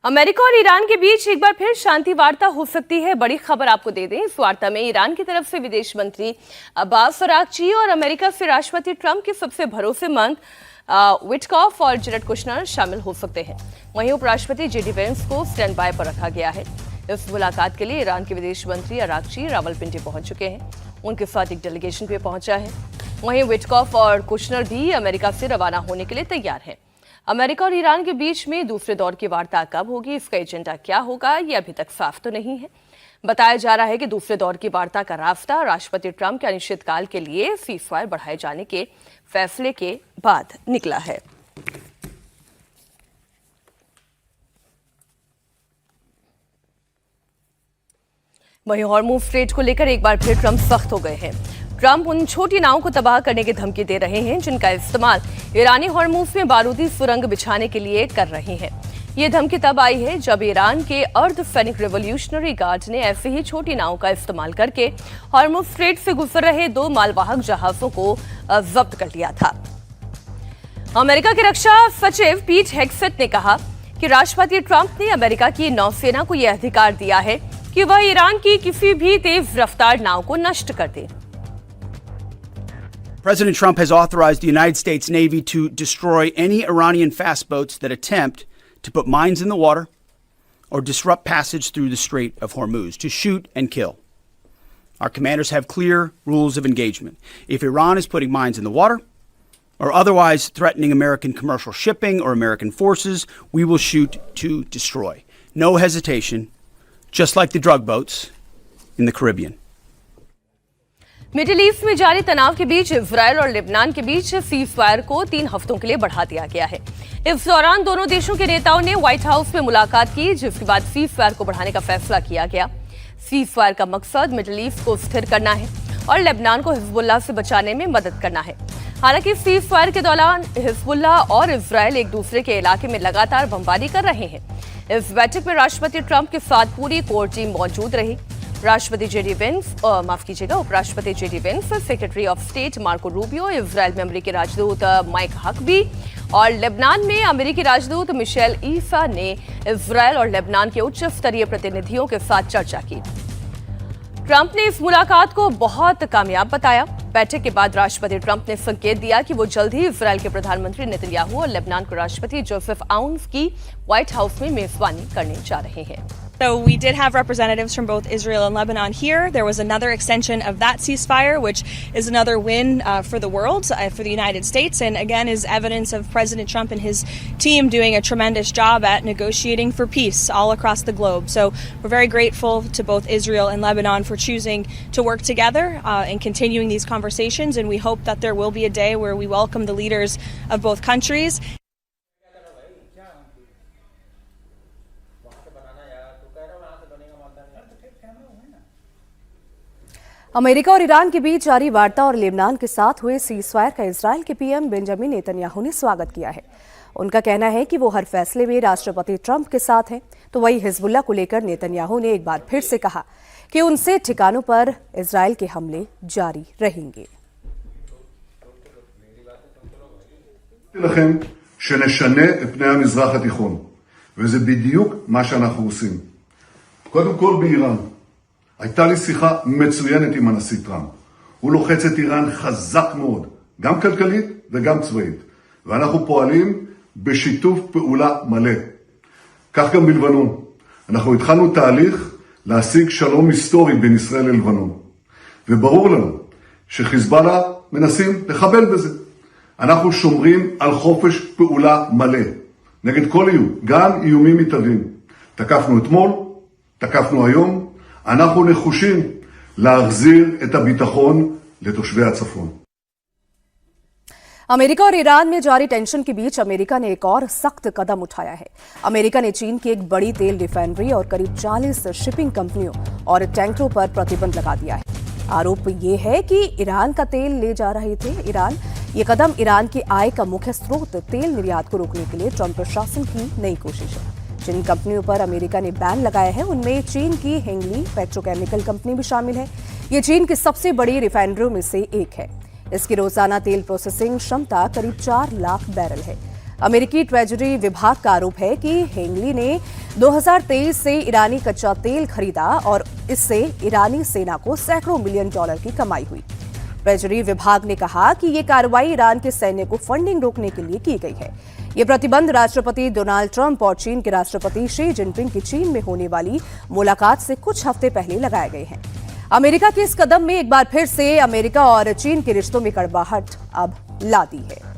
America और Iran के बीच एक बार फिर शांति वार्ता हो सकती है। बड़ी खबर आपको दे दें, इस वार्ता में ईरान की तरफ से विदेश मंत्री अब्बास अरागची और अमेरिका से राष्ट्रपति ट्रंप के सबसे भरोसेमंद विटकॉफ और जेरेड कुशनर शामिल हो सकते हैं। वहीं उपराष्ट्रपति जेडी वेंस को स्टैंड बाय पर रखा गया है। इस मुलाकात के लिए ईरान के विदेश मंत्री अरागची रावलपिंडी पहुंच चुके हैं। उनके साथ एक डेलीगेशन भी पहुंचा है। वहीं विटकॉफ और कुशनर भी अमेरिका से रवाना होने के लिए तैयार हैं। अमेरिका और ईरान के बीच में दूसरे दौर की वार्ता कब होगी, इसका एजेंडा क्या होगा, ये अभी तक साफ तो नहीं है। बताया जा रहा है कि दूसरे दौर की वार्ता का रास्ता राष्ट्रपति ट्रंप के अनिश्चितकाल के लिए सीजफायर बढ़ाए जाने के फैसले के बाद निकला है। वहीं हॉर्मुज़ स्ट्रेट को लेकर एक बार फिर ट्रंप सख्त हो गए हैं। ट्रंप उन छोटी नावों को तबाह करने की धमकी दे रहे हैं जिनका इस्तेमाल ईरानी हॉर्मुज़ में बारूदी सुरंग बिछाने के लिए कर रहे हैं। ये धमकी तब आई है जब ईरान के अर्ध सैनिक रिवॉल्यूशनरी गार्ड ने ऐसे ही छोटी नावों का इस्तेमाल करके हॉर्मुज़ स्ट्रेट से गुजर रहे 2 मालवाहक जहाजों को जब्त कर लिया था। अमेरिका के रक्षा सचिव पीट हेग्सेट ने कहा कि राष्ट्रपति ट्रंप ने अमेरिका की नौसेना को यह अधिकार दिया है कि वह ईरान की किसी भी तेज रफ्तार नाव को नष्ट कर दे। President Trump has authorized the United States Navy to destroy any Iranian fast boats that attempt to put mines in the water or disrupt passage through the Strait of Hormuz, to shoot and kill. Our commanders have clear rules of engagement. If Iran is putting mines in the water or otherwise threatening American commercial shipping or American forces, we will shoot to destroy. No hesitation, just like the drug boats in the Caribbean. Middle east में जारी तनाव के बीच Israel और Lebanon के बीच ceasefire को 3 हफ्तों के लिए बढ़ा दिया गया है। इस दौरान दोनों देशों के नेताओं ने व्हाइट हाउस में मुलाकात की, जिसके बाद सीजफायर को बढ़ाने का फैसला किया गया। सीजफायर का मकसद मिडिल ईस्ट को स्थिर करना है और लेबनान को हिजबुल्लाह से बचाने में मदद करना है। हालांकि सीजफायर के दौरान हिजबुल्लाह और इजरायल एक दूसरे के इलाके में लगातार बमबारी कर रहे हैं। इस बैठक में राष्ट्रपति ट्रंप के साथ पूरी कोर टीम मौजूद रही। उपराष्ट्रपति JD Vance, secretary of state Marco Rubio, Israel में अमेरिकी राजदूत माइक हकबी और लेबनान में अमेरिकी राजदूत मिशेल ईसा ने इजरायल और लेबनान के उच्च स्तरीय प्रतिनिधियों के साथ चर्चा की। ट्रंप ने इस मुलाकात को बहुत कामयाब बताया। बैठक के बाद राष्ट्रपति ट्रंप ने संकेत दिया कि वो जल्द ही इजरायल के प्रधानमंत्री नेतन्याहू और लेबनान के राष्ट्रपति जोसेफ आउन की व्हाइट हाउस में मेजबानी करने जा रहे हैं। So we did have representatives from both Israel and Lebanon here. There was another extension of that ceasefire, which is another win for the world, for the United States, and again is evidence of President Trump and his team doing a tremendous job at negotiating for peace all across the globe. So we're very grateful to both Israel and Lebanon for choosing to work together and continuing these conversations, and we hope that there will be a day where we welcome the leaders of both countries. America और Iran के बीच जारी वार्ता और Lebanon के साथ हुए ceasefire का Israel के पीएम बेंजामिन नेतन्याहू ने स्वागत किया है। उनका कहना है कि वो हर फैसले में राष्ट्रपति ट्रंप के साथ हैं। तो वहीं हिजबुल्लाह को लेकर नेतन्याहू ने एक बार फिर से कहा कि उनसे ठिकानों पर इजरायल के हमले जारी रहेंगे। לכם שנשנה את פני המזרח התיכון, וזה בדיוק מה שאנחנו עושים. קודם כל באיראן. הייתה לי שיחה מצוינת עם הנשיא טראמפ. הוא לוחץ את איראן חזק מאוד, גם כלכלית וגם צבאית. ואנחנו פועלים בשיתוף פעולה מלא. כך גם בלבנון. אנחנו התחלנו תהליך להשיג שלום היסטורי בין ישראל ללבנון. וברור לנו שחיזבאללה מנסים לחבל בזה. אנחנו שומרים על חופש פעולה מלא. נגד כל איום, גם איומים מתהווים. תקפנו אתמול, תקפנו היום. אנחנו נחושים להחזיר את הביטחון לתושבי הצפון. अमेरिका और ईरान में जारी टेंशन के बीच अमेरिका ने एक और सख्त कदम उठाया है। अमेरिका ने चीन की एक बड़ी तेल रिफाइनरी और करीब 40 शिपिंग कंपनियों और टैंकरों पर प्रतिबंध लगा दिया है। आरोप ये है कि ईरान का तेल ले जा रहे थे ईरान। ये कदम ईरान की आय का मुख्य स्रोत तेल निर्यात को रोकने के लिए ट्रंप प्रशासन की नई कोशिश है। जिन कंपनियों पर अमेरिका ने बैन लगाया है उनमें चीन की हेंगली पेट्रोकेमिकल कंपनी भी शामिल है। ये चीन की सबसे बड़ी रिफाइनरियों में से एक है। इसकी रोजाना तेल प्रोसेसिंग क्षमता करीब 4 लाख बैरल है। अमेरिकी ट्रेजरी विभाग का आरोप है कि हेंगली ने 2023 से ईरानी कच्चा तेल खरीदा और इससे ईरानी सेना को सैकड़ों मिलियन डॉलर की कमाई हुई। ट्रेजरी विभाग ने कहा कि ये कार्रवाई ईरान के सैन्य को फंडिंग रोकने के लिए की गई है। ये प्रतिबंध राष्ट्रपति डोनाल्ड ट्रंप और चीन के राष्ट्रपति शी जिनपिंग की चीन में होने वाली मुलाकात से कुछ हफ्ते पहले लगाए गए हैं। अमेरिका के इस कदम में एक बार फिर से अमेरिका और चीन के रिश्तों में कड़वाहट अब ला दी है।